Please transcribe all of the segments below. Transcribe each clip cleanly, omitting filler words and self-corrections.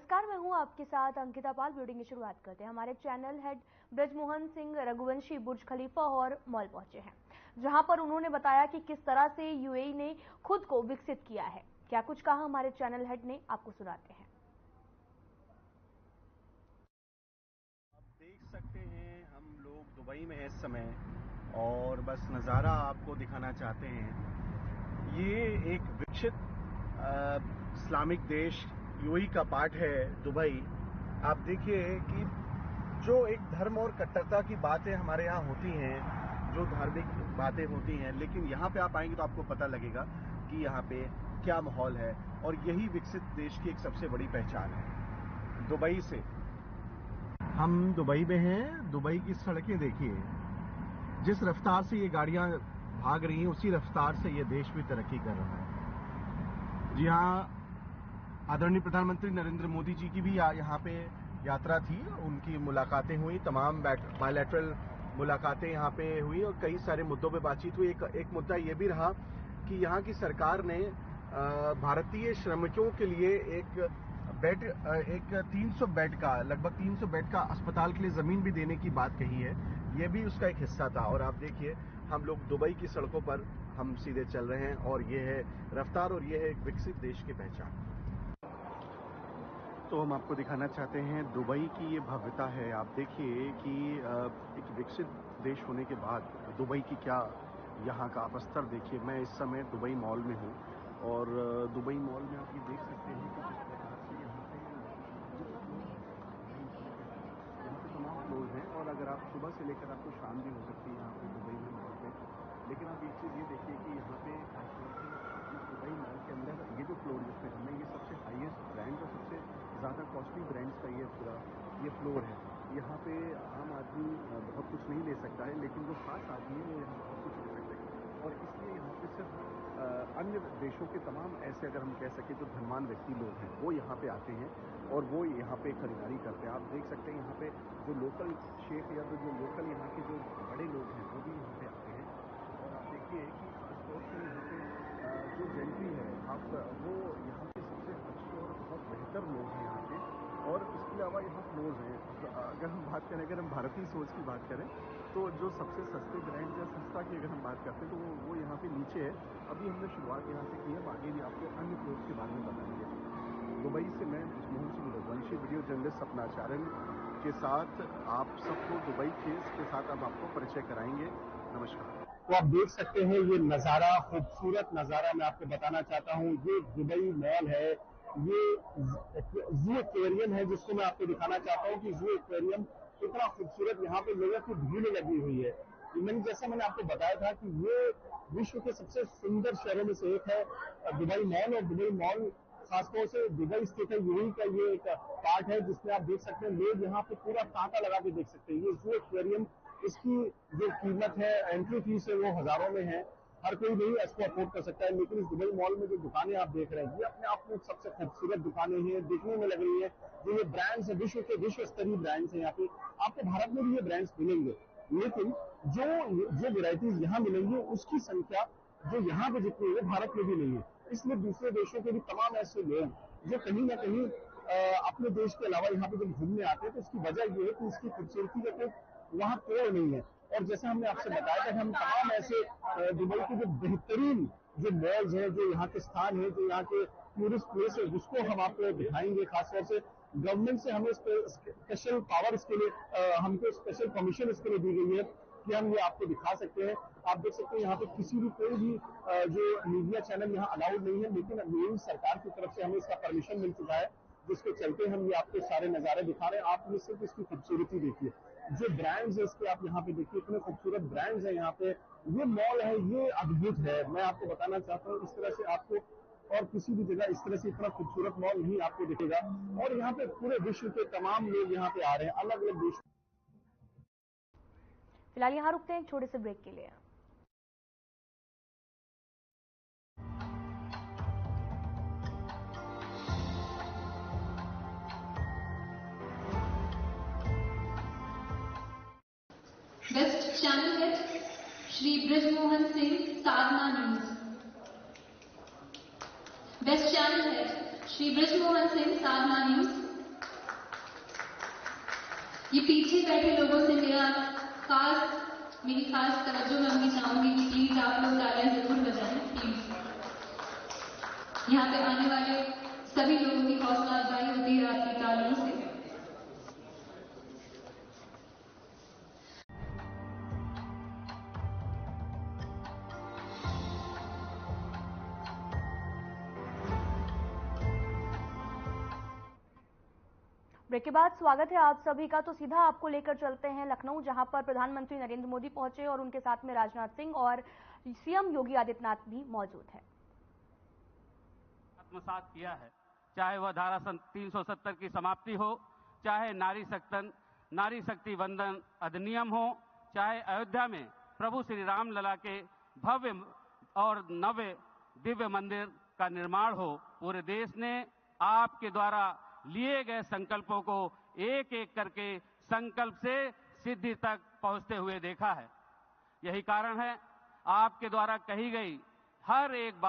नमस्कार, मैं हूं आपके साथ अंकिता पाल। ब्यूटिंग की शुरुआत करते हैं। हमारे चैनल हेड ब्रजमोहन सिंह रघुवंशी बुर्ज खलीफा और मॉल पहुंचे हैं, जहां पर उन्होंने बताया कि किस तरह से यूएई ने खुद को विकसित किया है। क्या कुछ कहा हमारे चैनल हेड ने, आपको सुनाते हैं। आप देख सकते हैं हम लोग दुबई में हैं इस समय और बस नज़ारा आपको दिखाना चाहते हैं। ये एक विकसित इस्लामिक देश यूएई का पार्ट है दुबई। आप देखिए कि जो एक धर्म और कट्टरता की बातें हमारे यहाँ होती हैं, जो धार्मिक बातें होती हैं, लेकिन यहाँ पे आप आएंगे तो आपको पता लगेगा कि यहाँ पे क्या माहौल है। और यही विकसित देश की एक सबसे बड़ी पहचान है। दुबई से हम दुबई में हैं। दुबई की सड़कें देखिए, जिस रफ्तार से ये गाड़ियां भाग रही हैं उसी रफ्तार से ये देश भी तरक्की कर रहा है। जी हाँ, आदरणीय प्रधानमंत्री नरेंद्र मोदी जी की भी यहाँ पे यात्रा थी, उनकी मुलाकातें हुई, तमाम बायलैटरल मुलाकातें यहाँ पे हुई और कई सारे मुद्दों पे बातचीत हुई। एक मुद्दा ये भी रहा कि यहाँ की सरकार ने भारतीय श्रमिकों के लिए एक 300 बेड का, लगभग 300 बेड का अस्पताल के लिए जमीन भी देने की बात कही है। ये भी उसका एक हिस्सा था। और आप देखिए हम लोग दुबई की सड़कों पर हम सीधे चल रहे हैं और ये है रफ्तार और ये है एक विकसित देश की पहचान। तो हम आपको दिखाना चाहते हैं दुबई की ये भव्यता है। आप देखिए कि एक विकसित देश होने के बाद दुबई की क्या यहाँ का आप स्तर देखिए। मैं इस समय दुबई मॉल में हूँ और दुबई मॉल में आप ये देख सकते हैं कि किस प्रकार से यहाँ पे तमाम फ्लोर हैं और अगर आप सुबह से लेकर आपको शाम भी हो सकती है यहाँ पे दुबई में मॉल पे। लेकिन आप एक चीज़ ये देखिए कि यहाँ पे दुबई मॉल के अंदर ये जो फ्लोर जिसमें हमने, ये सबसे हाईएस्ट ब्रांड और सबसे ज़्यादा कॉस्टली ब्रांड्स का ये पूरा ये फ्लोर है। यहाँ पे आम आदमी बहुत कुछ नहीं ले सकता है, लेकिन जो खास आदमी है वो यहाँ बहुत कुछ ले सकते हैं। और इसलिए यहाँ पे सिर्फ अन्य देशों के तमाम ऐसे, अगर हम कह सकें, जो धनवान व्यक्ति लोग हैं वो यहाँ पे आते हैं और वो यहाँ पे खरीदारी करते हैं। आप देख सकते हैं यहाँ पे जो लोकल शेख या जो लोकल यहाँ के जो बड़े लोग हैं वो भी यहाँ पे आते हैं। और आप देखिए कि खासतौर से यहाँ पे जो जेंट्री है आप वो यहाँ पे सबसे अच्छे और बहुत बेहतर लोग हैं यहाँ पे। और इसके अलावा यहाँ फ्लोर्स हैं। तो अगर हम बात करें, अगर हम भारतीय सोच की बात करें, तो जो सबसे सस्ते ब्रांड या सस्ता की अगर हम बात करते हैं तो वो यहाँ पे नीचे है। अभी हमने शुरुआत यहाँ से की है, आगे भी आपको अन्य फ्लोर्स के बारे में बताएंगे। दुबई से मैं ब्रजमोहन सिंह रघुवंशी, वीडियो जर्नलिस्ट सपना आचार्य के साथ आप सबको दुबई के साथ अब आपको परिचय कराएंगे। नमस्कार। तो आप देख सकते हैं ये नज़ारा, खूबसूरत नज़ारा मैं आपको बताना चाहता हूँ। ये दुबई मॉल है, ये जू एक्वेरियम है जिसको मैं आपको दिखाना चाहता हूँ कि जू एक्वेरियम कितना खूबसूरत, यहाँ पे लोगों की भीड़ लगी हुई है। जैसे मैंने आपको बताया था कि ये विश्व के सबसे सुंदर शहरों में से एक है दुबई मॉल। और दुबई मॉल खासतौर से दुबई स्थित है, यूएई का ये एक पार्ट है जिसमें आप देख सकते हैं लोग यहाँ पे पूरा तांता लगा के देख सकते हैं। ये जू एक्वेरियम, इसकी जो कीमत है, एंट्री फीस है, वो हजारों में है। हर कोई नहीं इसको अफोर्ड कर सकता है। लेकिन इस दुबई मॉल में जो दुकानें आप देख रहे हैं, ये अपने आप में सबसे खूबसूरत दुकानें हैं, देखने में लग रही है। जो ये ब्रांड्स है, विश्व स्तरीय ब्रांड्स हैं यहाँ पे। आपको भारत में भी ये ब्रांड्स मिलेंगे, लेकिन जो वेराइटीज यहाँ मिलेंगी उसकी संख्या जो यहाँ पे जितनी है भारत में भी नहीं है। इसलिए दूसरे देशों के भी तमाम ऐसे लोग जो कहीं ना कहीं अपने देश के अलावा यहाँ पे जब घूमने आते हैं तो इसकी वजह ये है कि इसकी खूबसूरती का कोई वहाँ तोड़ नहीं है। और जैसे हमने आपसे बताया था, हम तमाम ऐसे दुबई के जो बेहतरीन जो मॉल्स हैं, जो यहाँ के स्थान है, जो यहाँ के टूरिस्ट प्लेस है, उसको हम आपको दिखाएंगे। खासतौर से गवर्नमेंट से हमें स्पेशल पावर इसके लिए, हमको स्पेशल परमिशन इसके लिए दी गई है कि हम ये आपको दिखा सकते हैं। आप देख सकते हैं यहाँ पे किसी भी कोई भी जो मीडिया चैनल यहाँ अलाउड नहीं है, लेकिन मेन सरकार की तरफ से हमें इसका परमिशन मिल चुका है, जिसके चलते हम ये आपको सारे नज़ारे दिखा रहे हैं। आप ये सिर्फ इसकी खूबसूरती देखिए, जो ब्रांड्स है इसके आप यहाँ पे देखिए, इतने खूबसूरत ब्रांड्स हैं यहाँ पे। ये मॉल है, ये अद्भुत है। मैं आपको बताना चाहता हूँ, इस तरह से आपको और किसी भी जगह इस तरह से इतना खूबसूरत मॉल नहीं आपको दिखेगा। और यहाँ पे पूरे विश्व के तमाम लोग यहाँ पे आ रहे हैं, अलग अलग देश। फिलहाल यहाँ रुकते हैं एक छोटे से ब्रेक के लिए। Best channel head Shri Brajmohan Singh, Sadhna news. Best channel head Shri Brajmohan Singh, Sadhna news. ये पीछे बैठे लोगों से मेरी खास तवज्जो मैं उनकी चाहूंगी कि प्लीज आप लोग तालियां जरूर बजाएं प्लीज। यहाँ पे आने वाले सभी लोगों की हौसला अफजाई होती है आपकी तालियों से। ब्रेक के बाद स्वागत है आप सभी का। तो सीधा आपको लेकर चलते हैं लखनऊ, जहां पर प्रधानमंत्री नरेंद्र मोदी पहुंचे और उनके साथ में राजनाथ सिंह और सीएम योगी आदित्यनाथ भी मौजूद हैं। आत्मसात किया है, चाहे वह धारा 370 की समाप्ति हो, चाहे नारी शक्ति वंदन अधिनियम हो, चाहे अयोध्या में प्रभु श्री राम लला के भव्य और नव्य दिव्य मंदिर का निर्माण हो। पूरे देश ने आपके द्वारा लिए गए संकल्पों को एक एक करके संकल्प से सिद्धि तक पहुंचते हुए देखा है। यही कारण है आपके द्वारा कही गई हर एक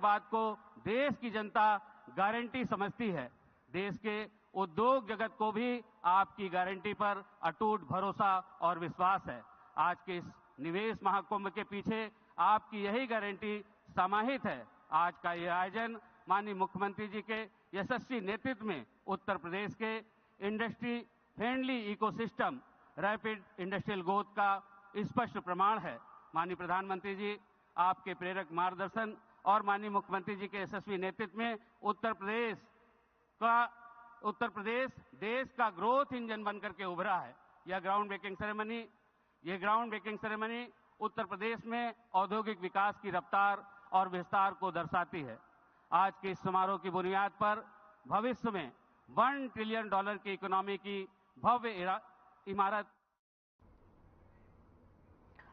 बात को देश की जनता गारंटी समझती है। देश के उद्योग जगत को भी आपकी गारंटी पर अटूट भरोसा और विश्वास है। आज के इस निवेश महाकुंभ के पीछे आपकी यही गारंटी समाहित है। आज का यह आयोजन माननीय मुख्यमंत्री जी के यशस्वी नेतृत्व में उत्तर प्रदेश के industry friendly ecosystem rapid industrial growth का स्पष्ट प्रमाण है। माननीय प्रधानमंत्री जी आपके प्रेरक मार्गदर्शन और माननीय मुख्यमंत्री जी के यशस्वी नेतृत्व में उत्तर प्रदेश देश का ग्रोथ इंजन बनकर के उभरा है। यह ground breaking ceremony Uttar Pradesh में औद्योगिक विकास की रफ्तार और विस्तार को दर्शाती है। आज के इस समारोह की बुनियाद पर भविष्य में $1 ट्रिलियन की इकोनॉमी की भव्य इमारत।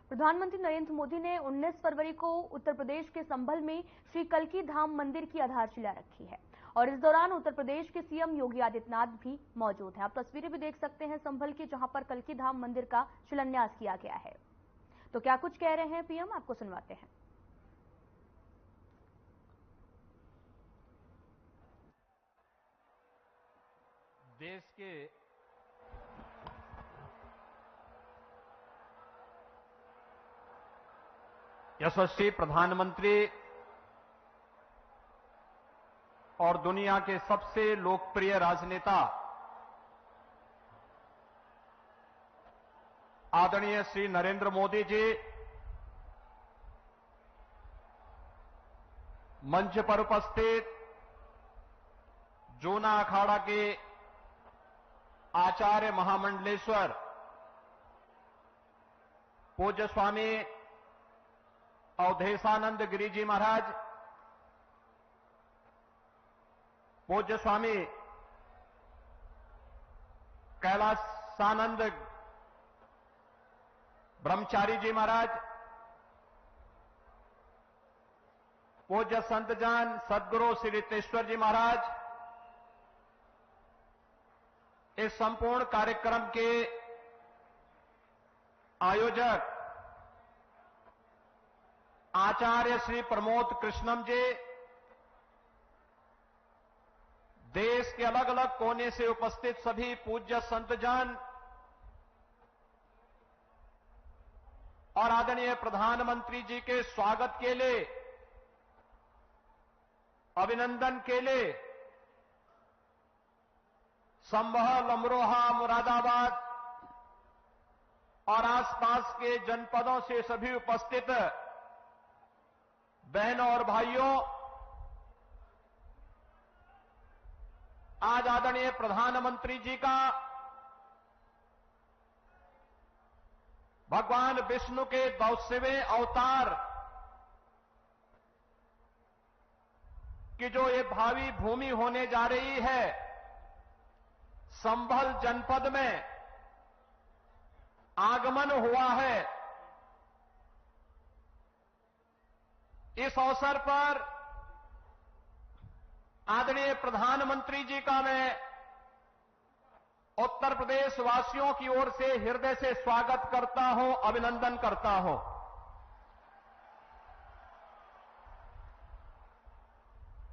प्रधानमंत्री नरेंद्र मोदी ने 19 फरवरी को उत्तर प्रदेश के संभल में श्री कल्की धाम मंदिर की आधारशिला रखी है और इस दौरान उत्तर प्रदेश के सीएम योगी आदित्यनाथ भी मौजूद हैं। आप तस्वीरें भी देख सकते हैं संभल की, जहां पर कल्की धाम मंदिर का शिलान्यास किया गया है। तो क्या कुछ कह रहे हैं पीएम, आपको सुनवाते हैं। देश के यशस्वी प्रधानमंत्री और दुनिया के सबसे लोकप्रिय राजनेता आदरणीय श्री नरेंद्र मोदी जी मंच पर उपस्थित जूना अखाड़ा के आचार्य महामंडलेश्वर पूज्य स्वामी अवधेशानंद गिरी जी महाराज, पूज्य स्वामी कैलासानंद ब्रह्मचारी जी महाराज, पूज्य संतजन सद्गुरु श्री रितेश्वर जी महाराज, इस संपूर्ण कार्यक्रम के आयोजक आचार्य श्री प्रमोद कृष्णम जी, देश के अलग अलग कोने से उपस्थित सभी पूज्य संतजन और आदरणीय प्रधानमंत्री जी के स्वागत के लिए, अभिनंदन के लिए संभल, अमरोहा, मुरादाबाद और आसपास के जनपदों से सभी उपस्थित बहनों और भाइयों, आज आदरणीय प्रधानमंत्री जी का भगवान विष्णु के 200वें अवतार की जो ये भावी भूमि होने जा रही है, संभल जनपद में आगमन हुआ है। इस अवसर पर आदरणीय प्रधानमंत्री जी का मैं उत्तर प्रदेश वासियों की ओर से हृदय से स्वागत करता हूं, अभिनंदन करता हूं।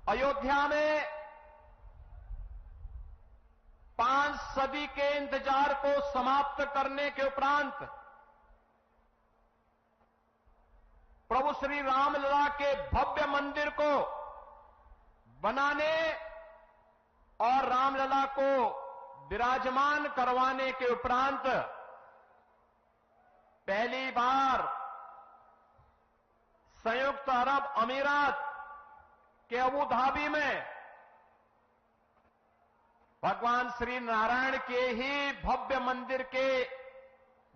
अयोध्या में 5 सदी के इंतजार को समाप्त करने के उपरांत प्रभु श्री रामलला के भव्य मंदिर को बनाने और रामलला को विराजमान करवाने के उपरांत पहली बार संयुक्त अरब अमीरात के अबू धाबी में भगवान श्री नारायण के ही भव्य मंदिर के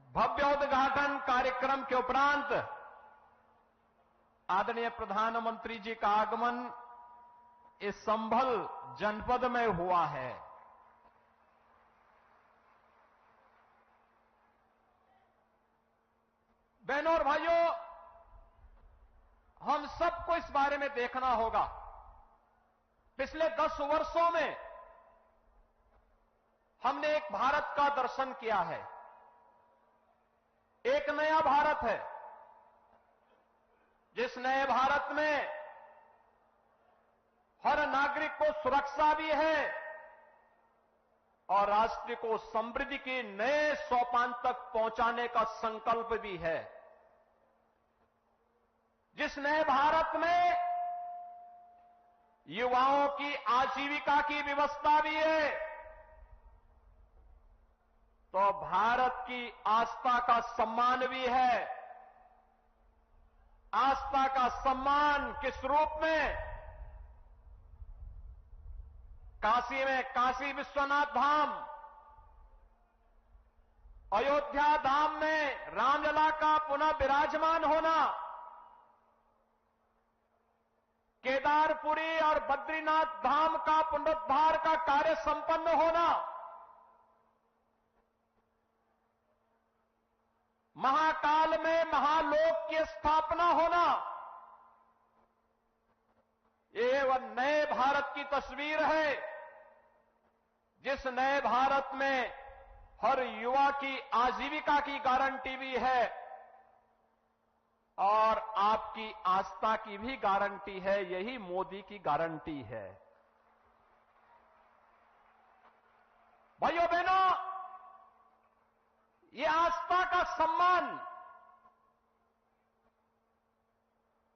भव्य उद्घाटन कार्यक्रम के उपरांत आदरणीय प्रधानमंत्री जी का आगमन इस संभल जनपद में हुआ है। बहनों और भाइयों, हम सबको इस बारे में देखना होगा। पिछले 10 वर्षों में हमने एक भारत का दर्शन किया है। एक नया भारत है, जिस नए भारत में हर नागरिक को सुरक्षा भी है और राष्ट्र को समृद्धि के नए सोपान तक पहुंचाने का संकल्प भी है। जिस नए भारत में युवाओं की आजीविका की व्यवस्था भी है, तो भारत की आस्था का सम्मान भी है। आस्था का सम्मान किस रूप में? काशी में काशी विश्वनाथ धाम, अयोध्या धाम में रामलला का पुनः विराजमान होना, केदारपुरी और बद्रीनाथ धाम का पुनरुद्धार का कार्य संपन्न होना, महाकाल में महालोक की स्थापना होना, ये वह नए भारत की तस्वीर है, जिस नए भारत में हर युवा की आजीविका की गारंटी भी है और आपकी आस्था की भी गारंटी है। यही मोदी की गारंटी है। भाइयों बहनों, ये आस्था का सम्मान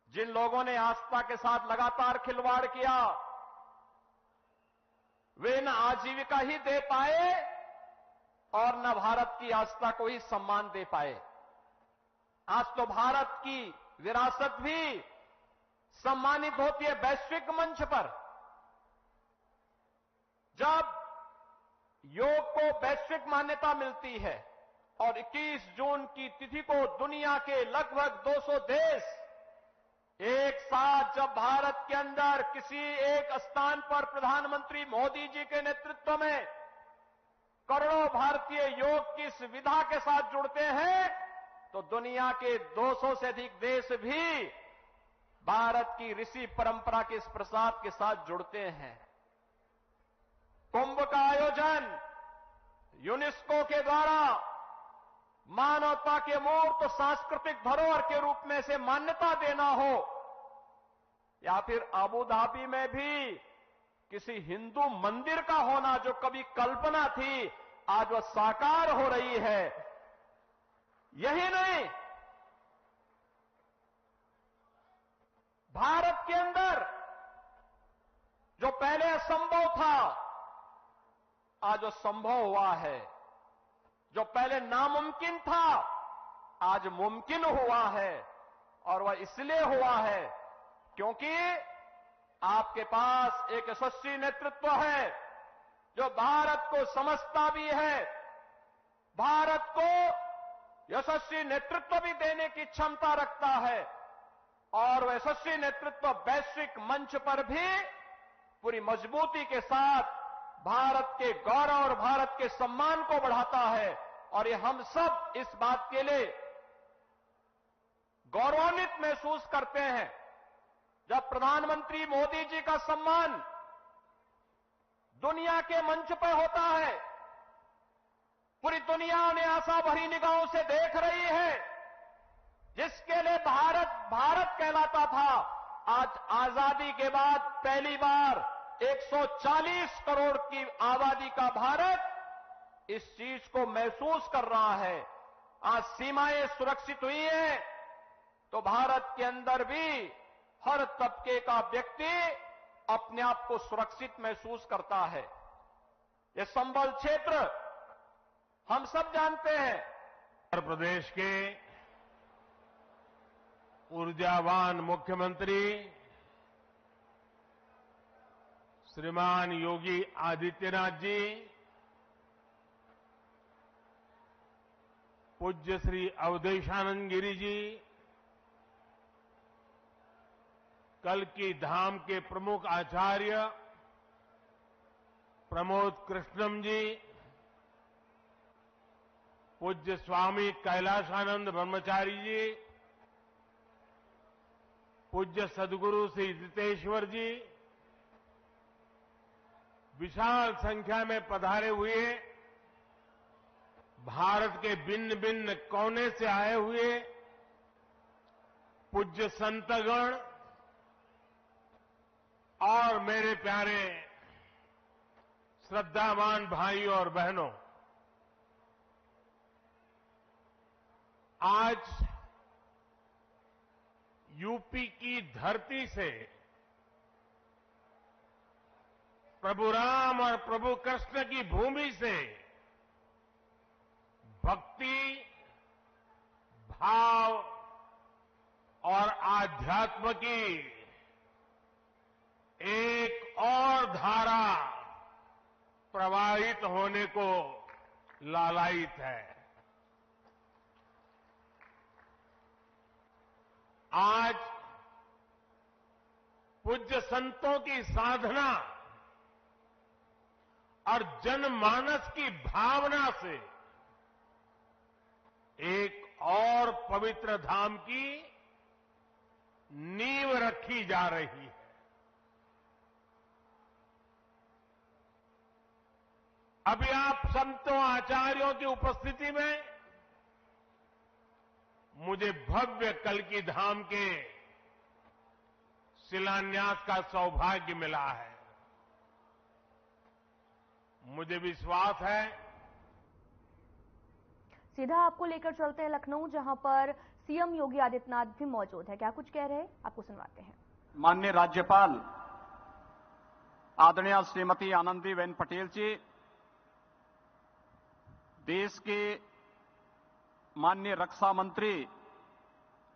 जिन लोगों ने आस्था के साथ लगातार खिलवाड़ किया, वे न आजीविका ही दे पाए और न भारत की आस्था को ही सम्मान दे पाए। आज तो भारत की विरासत भी सम्मानित होती है वैश्विक मंच पर। जब योग को वैश्विक मान्यता मिलती है और 21 जून की तिथि को दुनिया के लगभग 200 देश एक साथ जब भारत के अंदर किसी एक स्थान पर प्रधानमंत्री मोदी जी के नेतृत्व में करोड़ों भारतीय योग की सुविधा के साथ जुड़ते हैं, तो दुनिया के 200 से अधिक देश भी भारत की ऋषि परंपरा के इस प्रसाद के साथ जुड़ते हैं। कुंभ का आयोजन यूनेस्को के द्वारा मानवता के मूर्त सांस्कृतिक धरोहर के रूप में से मान्यता देना हो, या फिर अबू धाबी में भी किसी हिंदू मंदिर का होना जो कभी कल्पना थी, आज वह साकार हो रही है। यही नहीं, भारत के अंदर जो पहले असंभव था, आज वो संभव हुआ है। जो पहले नामुमकिन था, आज मुमकिन हुआ है। और वह इसलिए हुआ है क्योंकि आपके पास एक यशस्वी नेतृत्व है जो भारत को समझता भी है, भारत को यशस्वी नेतृत्व भी देने की क्षमता रखता है, और वह यशस्वी नेतृत्व वैश्विक मंच पर भी पूरी मजबूती के साथ भारत के गौरव और भारत के सम्मान को बढ़ाता है। और ये हम सब इस बात के लिए गौरवान्वित महसूस करते हैं जब प्रधानमंत्री मोदी जी का सम्मान दुनिया के मंच पर होता है। पूरी दुनिया उन्हें आशा भरी निगाहों से देख रही है। जिसके लिए भारत भारत कहलाता था, आज आजादी के बाद पहली बार 140 करोड़ की आबादी का भारत इस चीज को महसूस कर रहा है। आज सीमाएं सुरक्षित हुई हैं, तो भारत के अंदर भी हर तबके का व्यक्ति अपने आप को सुरक्षित महसूस करता है। ये संबल क्षेत्र हम सब जानते हैं। उत्तर प्रदेश के ऊर्जावान मुख्यमंत्री श्रीमान योगी आदित्यनाथ जी, पूज्य श्री अवधेशानंद गिरी जी, कल्की धाम के प्रमुख आचार्य प्रमोद कृष्णम जी, पूज्य स्वामी कैलाशानंद ब्रह्मचारी जी, पूज्य सद्गुरु श्री जितेश्वर जी, विशाल संख्या में पधारे हुए भारत के भिन्न भिन्न कोने से आए हुए पूज्य संतगण और मेरे प्यारे श्रद्धावान भाई और बहनों, आज यूपी की धरती से प्रभु राम और प्रभु कृष्ण की भूमि से भक्ति, भाव और आध्यात्म की एक और धारा प्रवाहित होने को लालायित है। आज पूज्य संतों की साधना और जनमानस की भावना से एक और पवित्र धाम की नींव रखी जा रही है। अभी आप संतों आचार्यों की उपस्थिति में मुझे भव्य कल्की धाम के शिलान्यास का सौभाग्य मिला है। मुझे विश्वास है। सीधा आपको लेकर चलते हैं लखनऊ, जहां पर सीएम योगी आदित्यनाथ भी मौजूद है। क्या कुछ कह रहे हैं, आपको सुनवाते हैं। माननीय राज्यपाल आदरणीय श्रीमती आनंदीबेन पटेल जी, देश के माननीय रक्षा मंत्री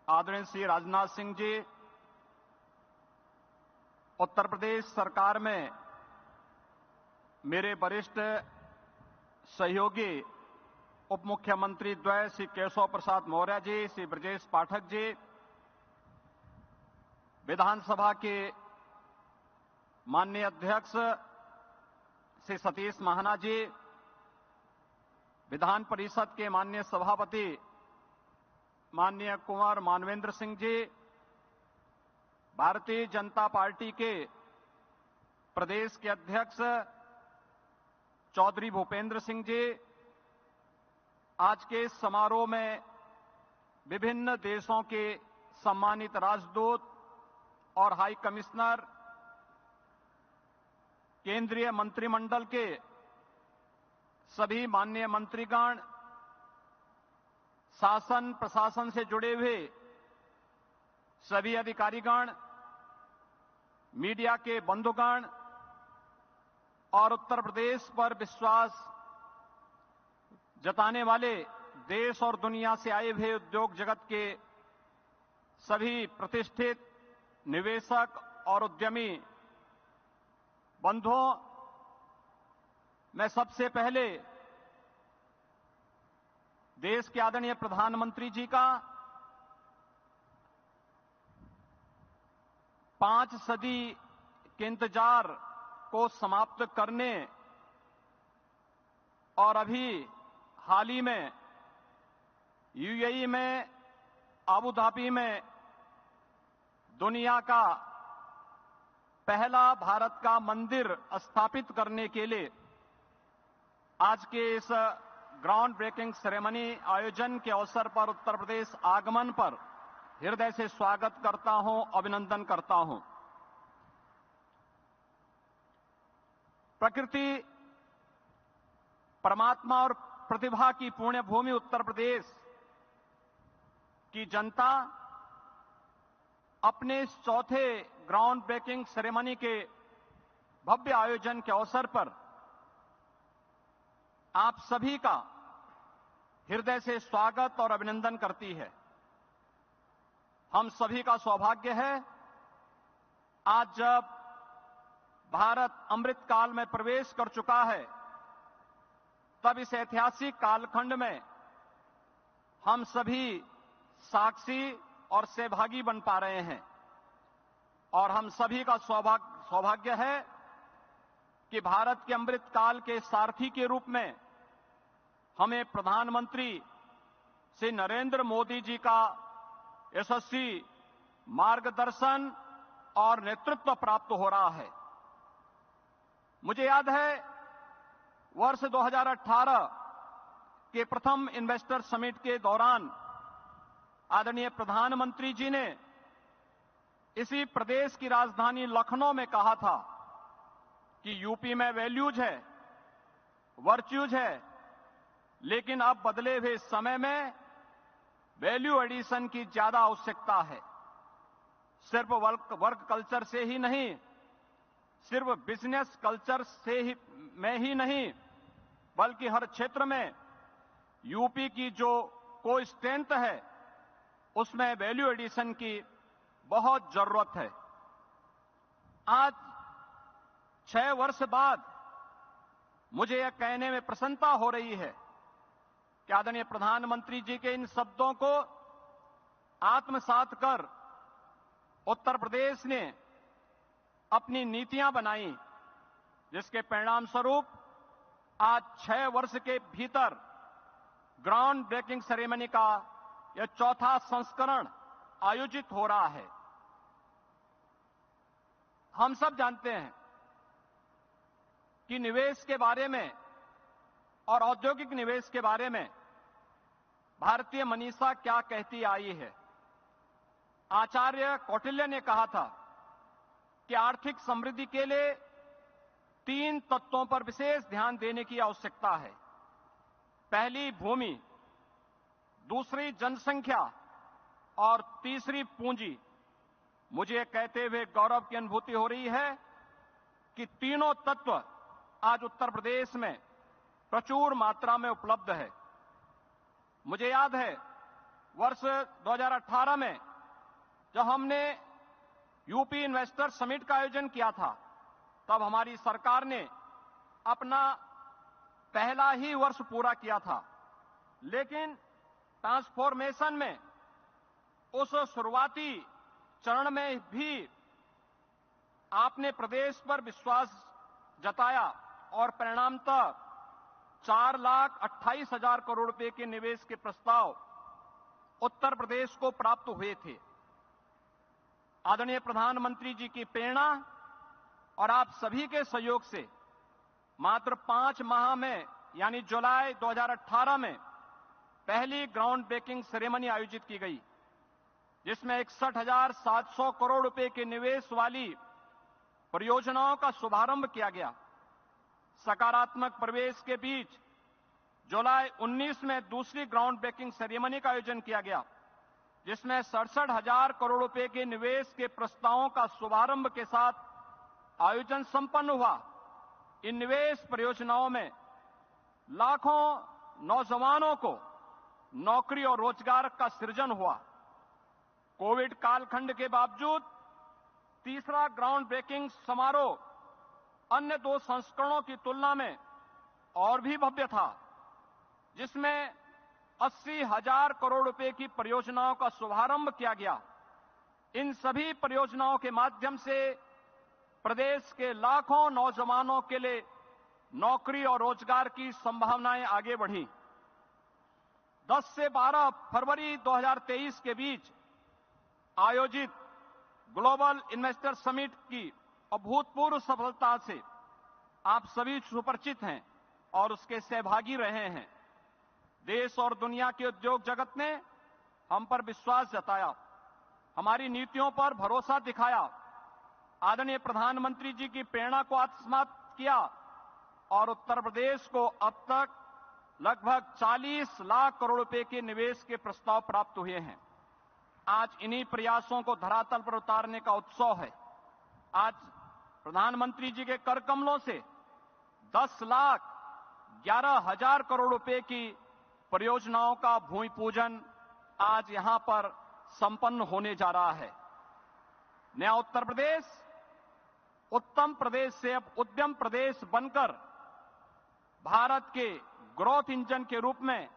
आदरणीय श्री राजनाथ सिंह जी, उत्तर प्रदेश सरकार में मेरे वरिष्ठ सहयोगी उप मुख्यमंत्री द्वय श्री केशव प्रसाद मौर्य जी, श्री ब्रजेश पाठक जी, विधानसभा के माननीय अध्यक्ष श्री सतीश महाना जी, विधान परिषद के माननीय सभापति माननीय कुंवर मानवेंद्र सिंह जी, भारतीय जनता पार्टी के प्रदेश के अध्यक्ष चौधरी भूपेंद्र सिंह जी, आज के इस समारोह में विभिन्न देशों के सम्मानित राजदूत और हाई कमिश्नर, केंद्रीय मंत्रिमंडल के सभी माननीय मंत्रीगण, शासन प्रशासन से जुड़े हुए सभी अधिकारीगण, मीडिया के बंधुगण और उत्तर प्रदेश पर विश्वास जताने वाले देश और दुनिया से आए हुए उद्योग जगत के सभी प्रतिष्ठित निवेशक और उद्यमी बंधुओं, मैं सबसे पहले देश के आदरणीय प्रधानमंत्री जी का 5 सदी के इंतजार को समाप्त करने और अभी हाल ही में यूएई में अबू धाबी में दुनिया का पहला भारत का मंदिर स्थापित करने के लिए आज के इस ग्राउंड ब्रेकिंग सेरेमनी आयोजन के अवसर पर उत्तर प्रदेश आगमन पर हृदय से स्वागत करता हूं, अभिनंदन करता हूं। प्रकृति, परमात्मा और प्रतिभा की पुण्य भूमि उत्तर प्रदेश की जनता अपने इस चौथे ग्राउंड ब्रेकिंग सेरेमनी के भव्य आयोजन के अवसर पर आप सभी का हृदय से स्वागत और अभिनंदन करती है। हम सभी का सौभाग्य है आज जब भारत अमृत काल में प्रवेश कर चुका है, तब इस ऐतिहासिक कालखंड में हम सभी साक्षी और सहभागी बन पा रहे हैं। और हम सभी का सौभाग्य है कि भारत के अमृत काल के सारथी के रूप में हमें प्रधानमंत्री श्री नरेंद्र मोदी जी का यशस्वी मार्गदर्शन और नेतृत्व प्राप्त हो रहा है। मुझे याद है वर्ष 2018 के प्रथम इन्वेस्टर समिट के दौरान आदरणीय प्रधानमंत्री जी ने इसी प्रदेश की राजधानी लखनऊ में कहा था कि यूपी में वैल्यूज है, वर्च्यूज है, लेकिन अब बदले हुए समय में वैल्यू एडिशन की ज्यादा आवश्यकता है। सिर्फ वर्क कल्चर से ही नहीं, सिर्फ बिजनेस कल्चर से ही में ही नहीं, बल्कि हर क्षेत्र में यूपी की जो कोई स्ट्रेंथ है उसमें वैल्यू एडिशन की बहुत जरूरत है। आज 6 वर्ष बाद मुझे यह कहने में प्रसन्नता हो रही है कि आदरणीय प्रधानमंत्री जी के इन शब्दों को आत्मसात कर उत्तर प्रदेश ने अपनी नीतियां बनाई, जिसके परिणाम स्वरूप आज 6 वर्ष के भीतर ग्राउंड ब्रेकिंग सेरेमनी का यह चौथा संस्करण आयोजित हो रहा है। हम सब जानते हैं कि निवेश के बारे में और औद्योगिक निवेश के बारे में भारतीय मनीषा क्या कहती आई है। आचार्य कौटिल्य ने कहा था कि आर्थिक समृद्धि के लिए 3 तत्वों पर विशेष ध्यान देने की आवश्यकता है। पहली भूमि, दूसरी जनसंख्या और तीसरी पूंजी। मुझे कहते हुए गौरव की अनुभूति हो रही है कि तीनों तत्व आज उत्तर प्रदेश में प्रचुर मात्रा में उपलब्ध है। मुझे याद है वर्ष 2018 में जब हमने यूपी इन्वेस्टर समिट का आयोजन किया था, तब हमारी सरकार ने अपना पहला ही वर्ष पूरा किया था, लेकिन ट्रांसफॉर्मेशन में उस शुरुआती चरण में भी आपने प्रदेश पर विश्वास जताया और परिणामतः 4,28,000 करोड़ रुपए के निवेश के प्रस्ताव उत्तर प्रदेश को प्राप्त हुए थे। आदरणीय प्रधानमंत्री जी की प्रेरणा और आप सभी के सहयोग से मात्र 5 माह में यानी जुलाई 2018 में पहली ग्राउंड ब्रेकिंग सेरेमनी आयोजित की गई, जिसमें 61,700 करोड़ रुपए के निवेश वाली परियोजनाओं का शुभारंभ किया गया। सकारात्मक प्रवेश के बीच जुलाई 19 में दूसरी ग्राउंड ब्रेकिंग सेरेमनी का आयोजन किया गया, जिसमें 67,000 करोड़ रुपए के निवेश के प्रस्तावों का शुभारंभ के साथ आयोजन संपन्न हुआ। इन निवेश परियोजनाओं में लाखों नौजवानों को नौकरी और रोजगार का सृजन हुआ। कोविड कालखंड के बावजूद तीसरा ग्राउंड ब्रेकिंग समारोह अन्य 2 संस्करणों की तुलना में और भी भव्य था, जिसमें 80,000 करोड़ रुपए की परियोजनाओं का शुभारंभ किया गया। इन सभी परियोजनाओं के माध्यम से प्रदेश के लाखों नौजवानों के लिए नौकरी और रोजगार की संभावनाएं आगे बढ़ी। 10 से 12 फरवरी 2023 के बीच आयोजित ग्लोबल इन्वेस्टर समिट की अभूतपूर्व सफलता से आप सभी सुपरिचित हैं और उसके सहभागी रहे हैं। देश और दुनिया के उद्योग जगत ने हम पर विश्वास जताया, हमारी नीतियों पर भरोसा दिखाया, आदरणीय प्रधानमंत्री जी की प्रेरणा को आत्मसात किया और उत्तर प्रदेश को अब तक लगभग 40 लाख करोड़ रुपए के निवेश के प्रस्ताव प्राप्त हुए हैं। आज इन्हीं प्रयासों को धरातल पर उतारने का उत्सव है। आज प्रधानमंत्री जी के कर कमलों से 10,11,000 करोड़ रुपए की परियोजनाओं का भूमि पूजन आज यहां पर संपन्न होने जा रहा है। नया उत्तर प्रदेश उत्तम प्रदेश से अब उद्यम प्रदेश बनकर भारत के ग्रोथ इंजन के रूप में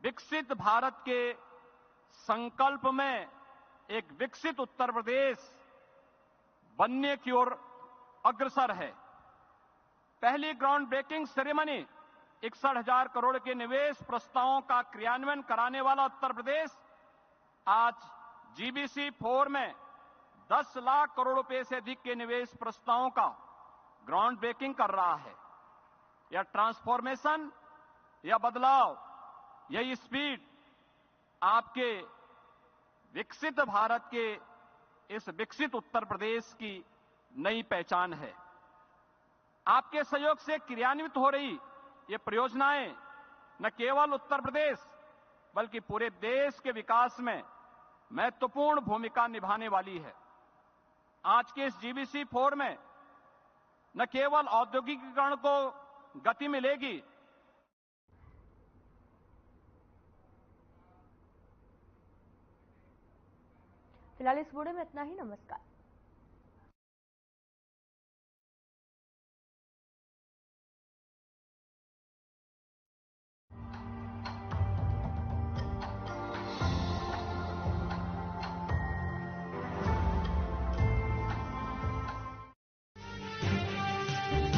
विकसित भारत के संकल्प में एक विकसित उत्तर प्रदेश बनने की ओर अग्रसर है। पहली ग्राउंड ब्रेकिंग सेरेमनी 61,000 करोड़ के निवेश प्रस्तावों का क्रियान्वयन कराने वाला उत्तर प्रदेश आज जीबीसी 4 में 10 लाख करोड़ रुपए से अधिक के निवेश प्रस्तावों का ग्राउंड ब्रेकिंग कर रहा है। यह ट्रांसफॉर्मेशन, यह बदलाव, यही स्पीड आपके विकसित भारत के इस विकसित उत्तर प्रदेश की नई पहचान है। आपके सहयोग से क्रियान्वित हो रही ये परियोजनाएं न केवल उत्तर प्रदेश बल्कि पूरे देश के विकास में महत्वपूर्ण भूमिका निभाने वाली है। आज के इस जीबीसी 4 में न केवल औद्योगिकीकरण को गति मिलेगी, फिलहाल इस वीडियो में इतना ही। नमस्कार।